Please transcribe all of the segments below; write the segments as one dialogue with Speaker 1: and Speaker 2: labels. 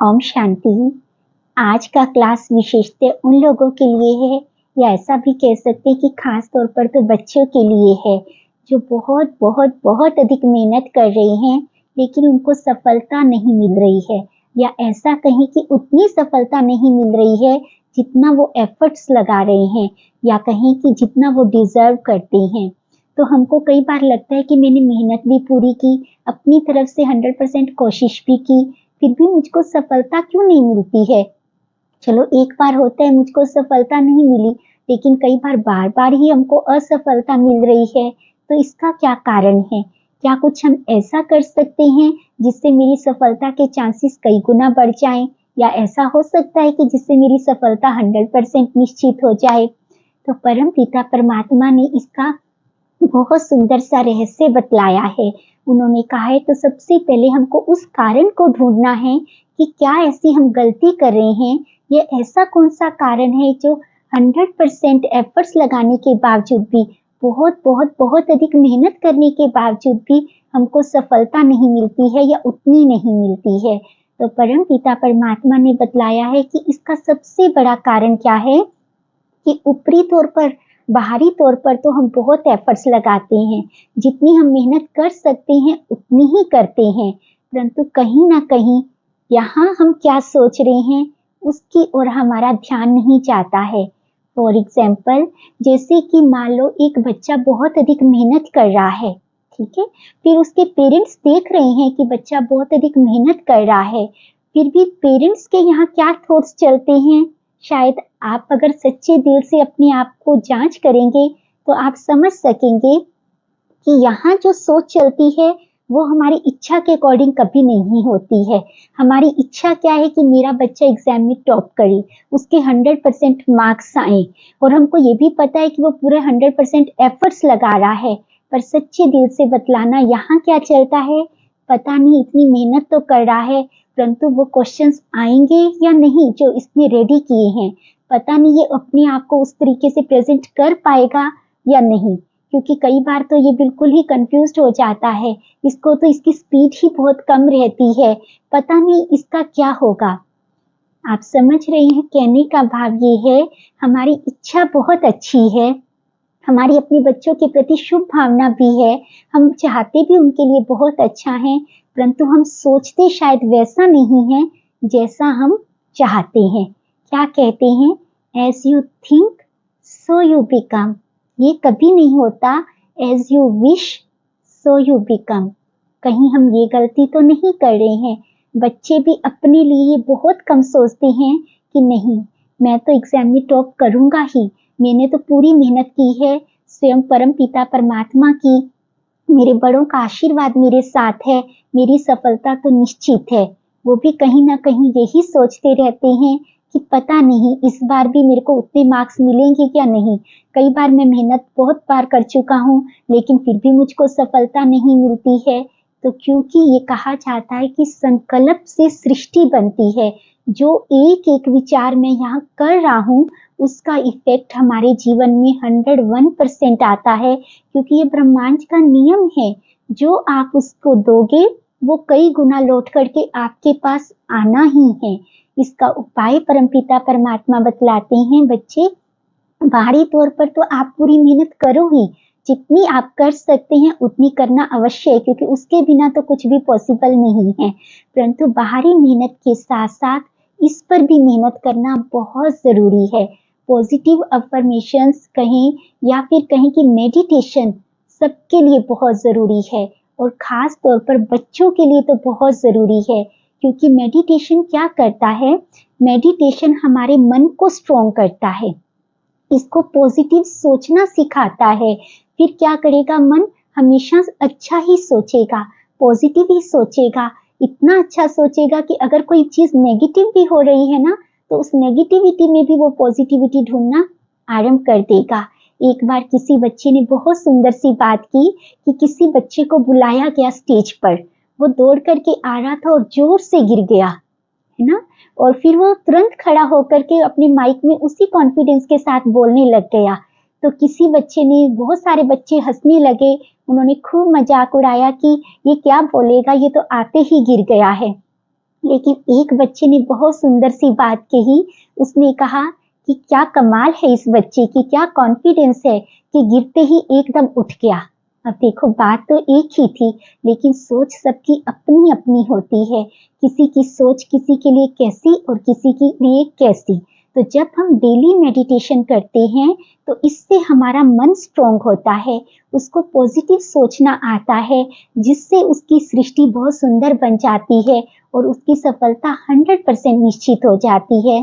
Speaker 1: ओम शांति। आज का क्लास विशेषतः उन लोगों के लिए है, या ऐसा भी कह सकते हैं कि खास तौर पर तो बच्चों के लिए है, जो बहुत बहुत बहुत अधिक मेहनत कर रहे हैं, लेकिन उनको सफलता नहीं मिल रही है, या ऐसा कहें कि उतनी सफलता नहीं मिल रही है जितना वो एफर्ट्स लगा रहे हैं, या कहें कि जितना वो डिजर्व करते हैं। तो हमको कई बार लगता है कि मैंने मेहनत भी पूरी की, अपनी तरफ से 100% कोशिश भी की, फिर भी मुझको सफलता क्यों नहीं मिलती है। चलो एक बार होता है मुझको सफलता नहीं मिली, लेकिन कई बार बार बार ही हमको असफलता मिल रही है। तो इसका क्या कारण है? क्या कुछ हम ऐसा कर सकते हैं जिससे मेरी सफलता के चांसेस कई गुना बढ़ जाएं, या ऐसा हो सकता है कि जिससे मेरी सफलता 100% निश्चित हो जाए। तो परम पिता परमात्मा ने इसका बहुत सुंदर सा रहस्य बतलाया है। उन्होंने कहा है तो सबसे पहले हमको उस कारण को ढूंढना है कि क्या ऐसी हम गलती कर रहे हैं, ये ऐसा कौन सा कारण है जो 100% एफर्ट्स लगाने के बावजूद भी, बहुत बहुत बहुत अधिक मेहनत करने के बावजूद भी हमको सफलता नहीं मिलती है, या उतनी नहीं मिलती है। तो परम पिता परमात्मा ने बतलाया है कि इसका सबसे बड़ा कारण क्या है कि ऊपरी तौर पर, बाहरी तौर पर तो हम बहुत एफर्ट्स लगाते हैं, जितनी हम मेहनत कर सकते हैं उतनी ही करते हैं, परंतु कहीं ना कहीं यहाँ हम क्या सोच रहे हैं उसकी ओर हमारा ध्यान नहीं जाता है। फॉर एग्जाम्पल, जैसे कि मान लो एक बच्चा बहुत अधिक मेहनत कर रहा है, ठीक है, फिर उसके पेरेंट्स देख रहे हैं कि बच्चा बहुत अधिक मेहनत कर रहा है, फिर भी पेरेंट्स के यहाँ क्या थॉट्स चलते हैं, शायद आप अगर सच्चे दिल से अपने आप को जांच करेंगे तो आप समझ सकेंगे कि यहाँ जो सोच चलती है वो हमारी इच्छा के अकॉर्डिंग कभी नहीं होती है। हमारी इच्छा क्या है कि मेरा बच्चा एग्जाम में टॉप करे, उसके 100% मार्क्स आए, और हमको ये भी पता है कि वो पूरे 100% एफर्ट्स लगा रहा है, पर सच्चे दिल से बतलाना यहाँ क्या चलता है, पता नहीं इतनी मेहनत तो कर रहा है, परंतु वो क्वेश्चंस आएंगे या नहीं जो इसने रेडी किए हैं, पता नहीं ये अपने आप को उस तरीके से प्रेजेंट कर पाएगा या नहीं, क्योंकि कई बार तो ये बिल्कुल ही कंफ्यूज्ड हो जाता है, इसको तो इसकी स्पीड ही बहुत कम रहती है, पता नहीं इसका क्या होगा। आप समझ रहे हैं, कहने का भाव ये है, हमारी इच्छा बहुत अच्छी है, हमारी अपने बच्चों के प्रति शुभ भावना भी है, हम चाहते भी उनके लिए बहुत अच्छा है, परंतु हम सोचते शायद वैसा नहीं है जैसा हम चाहते हैं। क्या कहते हैं, as you think so you become. ये कभी नहीं होता as you wish so you become. कहीं हम ये गलती तो नहीं कर रहे हैं। बच्चे भी अपने लिए बहुत कम सोचते हैं कि नहीं, मैं तो एग्जाम में टॉप करूंगा ही, मैंने तो पूरी मेहनत की है, स्वयं परम पिता परमात्मा की, मेरे बड़ों का आशीर्वाद मेरे साथ है, मेरी सफलता तो निश्चित है। वो भी कहीं ना कहीं यही सोचते रहते हैं कि पता नहीं इस बार भी मेरे को उतने मार्क्स मिलेंगे क्या नहीं। कई बार मैं मेहनत बहुत बार कर चुका हूँ, लेकिन फिर भी मुझको सफलता नहीं मिलती है। तो क्योंकि ये कहा जाता है कि संकल्प से सृष्टि बनती है, जो एक एक विचार मैं यहाँ कर रहा हूँ उसका इफेक्ट हमारे जीवन में 101% आता है, क्योंकि ये ब्रह्मांड का नियम है, जो आप उसको दोगे वो कई गुना लौट करके आपके पास आना ही है। इसका उपाय परमपिता परमात्मा बतलाते हैं, बच्चे बाहरी तौर पर तो आप पूरी मेहनत करो ही, जितनी आप कर सकते हैं उतनी करना अवश्य है, क्योंकि उसके बिना तो कुछ भी पॉसिबल नहीं है, परंतु बाहरी मेहनत के साथ साथ इस पर भी मेहनत करना बहुत जरूरी है। पॉजिटिव अफर्मेशंस कहें या फिर कहें कि मेडिटेशन सबके लिए बहुत जरूरी है, और खास तौर पर बच्चों के लिए तो बहुत जरूरी है, क्योंकि मेडिटेशन क्या करता है, मेडिटेशन हमारे मन को स्ट्रॉन्ग करता है, इसको पॉजिटिव सोचना सिखाता है। फिर क्या करेगा, मन हमेशा अच्छा ही सोचेगा, पॉजिटिव ही सोचेगा, इतना अच्छा सोचेगा कि अगर कोई चीज नेगेटिव भी हो रही है ना, तो उस नेगेटिविटी में भी वो पॉजिटिविटी ढूंढना आरंभ कर देगा। एक बार किसी बच्चे ने बहुत सुंदर सी बात की कि किसी बच्चे को बुलाया गया स्टेज पर, वो दौड़ करके आ रहा था और जोर से गिर गया, है ना, और फिर वो तुरंत खड़ा होकर के अपने माइक में उसी कॉन्फिडेंस के साथ बोलने लग गया। तो किसी बच्चे ने, बहुत सारे बच्चे हंसने लगे, उन्होंने खूब मजाक उड़ाया कि ये क्या बोलेगा, ये तो आते ही गिर गया है। लेकिन एक बच्चे ने बहुत सुंदर सी बात कही। उसने कहा कि क्या कमाल है इस बच्चे की, क्या कॉन्फिडेंस है कि गिरते ही एकदम उठ गया। अब देखो बात तो एक ही थी, लेकिन सोच सबकी अपनी अपनी होती है। किसी की सोच किसी के लिए कैसी और किसी के लिए कैसी। तो जब हम डेली मेडिटेशन करते हैं तो इससे हमारा मन स्ट्रोंग होता है, उसको पॉजिटिव सोचना आता है, जिससे उसकी सृष्टि बहुत सुंदर बन जाती है और उसकी सफलता 100% निश्चित हो जाती है।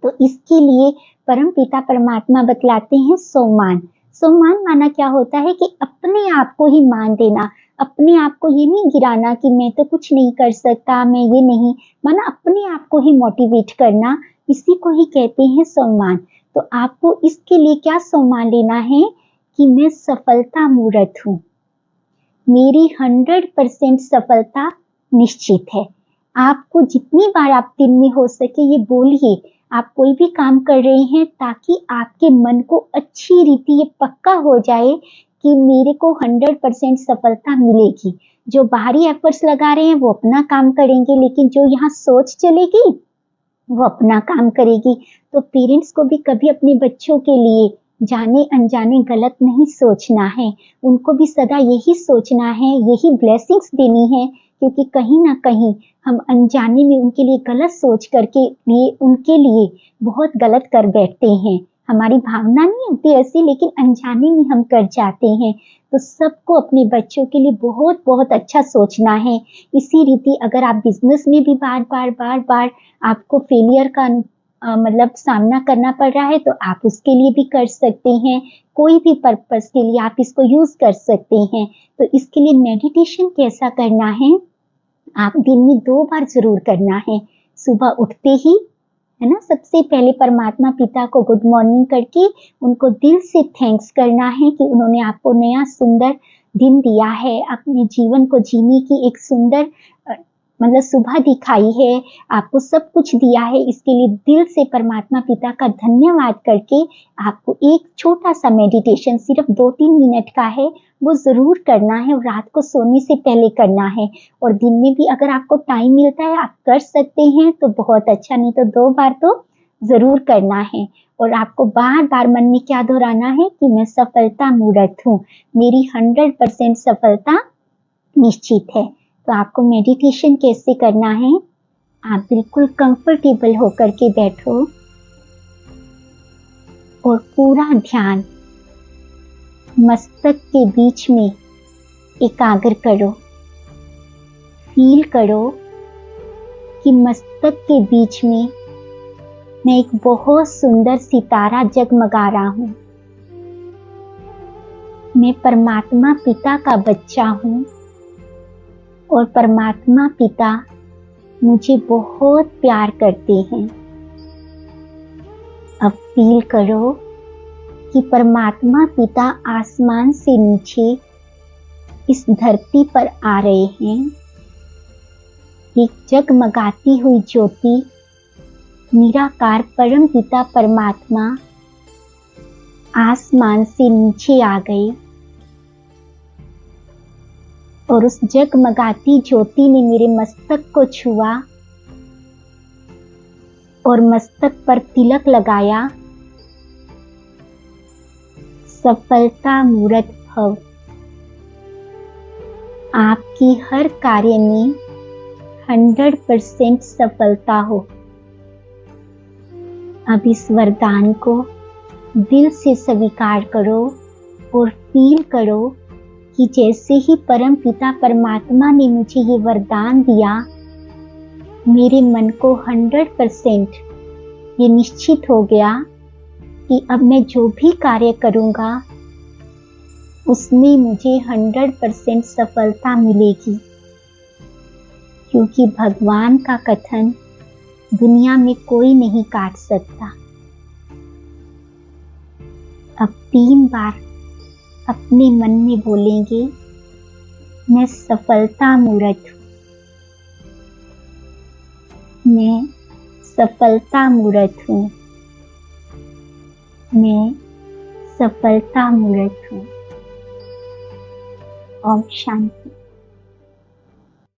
Speaker 1: तो इसके लिए परमपिता परमात्मा बतलाते हैं सम्मान। सम्मान माना क्या होता है कि अपने आप को ही मान देना, अपने आप को ये नहीं गिराना कि मैं तो कुछ नहीं कर सकता, मैं ये नहीं, माना अपने आप को ही मोटिवेट करना, इसी को ही कहते हैं सम्मान। तो आपको इसके लिए क्या सम्मान लेना है कि मैं सफलता मूर्त हूँ, मेरी 100% सफलता निश्चित है। आपको जितनी बार आप दिन में हो सके ये बोलिए, आप कोई भी काम कर रहे हैं ताकि आपके मन को अच्छी रीति ये पक्का हो जाए कि मेरे को 100% सफलता मिलेगी। जो बाहरी एफर्ट्स लगा रहे हैं वो अपना काम करेंगे, लेकिन जो यहाँ सोच चलेगी वो अपना काम करेगी। तो पेरेंट्स को भी कभी अपने बच्चों के लिए जाने अनजाने गलत नहीं सोचना है, उनको भी सदा यही सोचना है, यही ब्लेसिंग्स देनी है, क्योंकि कहीं ना कहीं हम अनजाने में उनके लिए गलत सोच करके उनके लिए बहुत गलत कर बैठते हैं। हमारी भावना नहीं होती ऐसी, लेकिन अनजाने में हम कर जाते हैं। तो सबको अपने बच्चों के लिए बहुत बहुत अच्छा सोचना है। इसी रीति अगर आप बिजनेस में भी बार बार आपको फेलियर का मतलब सामना करना पड़ रहा है तो आप उसके लिए भी कर सकते हैं। कोई भी पर्पस के लिए आप इसको यूज कर सकते हैं। तो इसके लिए मेडिटेशन कैसा करना है, आप दिन में 2 बार जरूर करना है। सुबह उठते ही, है ना, सबसे पहले परमात्मा पिता को गुड मॉर्निंग करके उनको दिल से थैंक्स करना है कि उन्होंने आपको नया सुंदर दिन दिया है, अपने जीवन को जीने की एक सुंदर मतलब सुबह दिखाई है, आपको सब कुछ दिया है। इसके लिए दिल से परमात्मा पिता का धन्यवाद करके आपको एक छोटा सा मेडिटेशन सिर्फ 2-3 मिनट का है, वो जरूर करना है और रात को सोने से पहले करना है। और दिन में भी अगर आपको टाइम मिलता है आप कर सकते हैं तो बहुत अच्छा, नहीं तो 2 बार तो जरूर करना है। और आपको बार बार मन में क्या दोहराना है कि मैं सफलता मूर्त हूँ, मेरी 100% सफलता निश्चित है। तो आपको मेडिटेशन कैसे करना है, आप बिल्कुल कंफर्टेबल होकर के बैठो और पूरा ध्यान मस्तक के बीच में एकाग्र करो। फील करो कि मस्तक के बीच में मैं एक बहुत सुंदर सितारा जगमगा रहा हूँ। मैं परमात्मा पिता का बच्चा हूँ और परमात्मा पिता मुझे बहुत प्यार करते हैं। अब फील करो कि परमात्मा पिता आसमान से नीचे इस धरती पर आ रहे हैं। एक जगमगाती हुई ज्योति निराकार परम पिता परमात्मा आसमान से नीचे आ गए और उस जगमगाती ज्योति ने मेरे मस्तक को छुआ और मस्तक पर तिलक लगाया। सफलता मूर्त भव, आपकी हर कार्य में 100% सफलता हो। अब इस वरदान को दिल से स्वीकार करो और फील करो कि जैसे ही परम पिता परमात्मा ने मुझे ये वरदान दिया, मेरे मन को 100% ये निश्चित हो गया कि अब मैं जो भी कार्य करूँगा उसमें मुझे 100% सफलता मिलेगी, क्योंकि भगवान का कथन दुनिया में कोई नहीं काट सकता। अब 3 बार अपने मन में बोलेंगे, मैं सफलता मूर्त हूँ, मैं सफलता मूर्त हूँ, मैं सफलता मूर्त हूँ। ओम शांति।